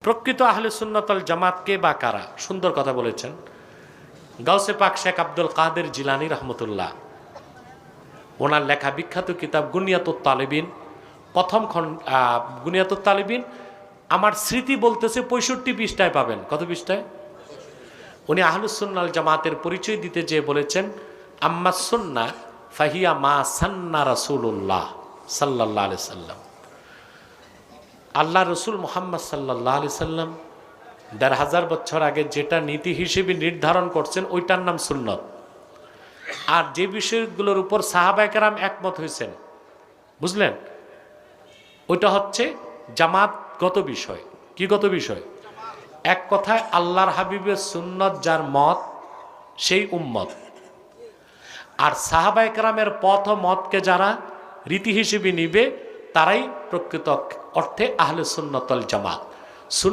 প্রকৃত আহলে সুন্নাতুল জামাত কে বা কারা? সুন্দর কথা বলেছেন গাউসে পাক শেখ আব্দুল কাদের জিলানী রহমতুল্লাহ। ওনার লেখা বিখ্যাত কিতাব গুনিয়াতুত তালিবিন, প্রথম গুনিয়াতুত তালিবিন আমার স্মৃতি বলতেছে 65 পৃষ্ঠায় পাবেন। কত পৃষ্ঠায়? উনি আহলুস সুন্নাল জামাতের পরিচয় দিতে যেয়ে বলেছেন, আম্মা সুন্নাহ ফাহিয়া মা সান্না রাসূলুল্লাহ সাল্লাল্লাহু আলাইহি সাল্লাম। আল্লাহ রসুল মুহাম্মদ সাল্লাল্লাহু আলাইহি সাল্লাম ১৫০০ বছর আগে যেটা নীতি হিসেবে নির্ধারণ করছেন ওইটার নাম সুন্নত। আর যে বিষয়গুলোর উপর সাহাবায়ে কেরাম একমত হয়েছেন, বুঝলেন, ওইটা হচ্ছে জামাতগত বিষয়। কি গত বিষয়? এক কথায় আল্লাহর হাবিবের সুন্নত যার মত সেই উম্মত। আর সাহাবায়ে কেরামের পথ ও মতকে যারা রীতি হিসেবে নিবে তারাই প্রকৃত অর্থে আহলে সুন্নাতুল জামাত।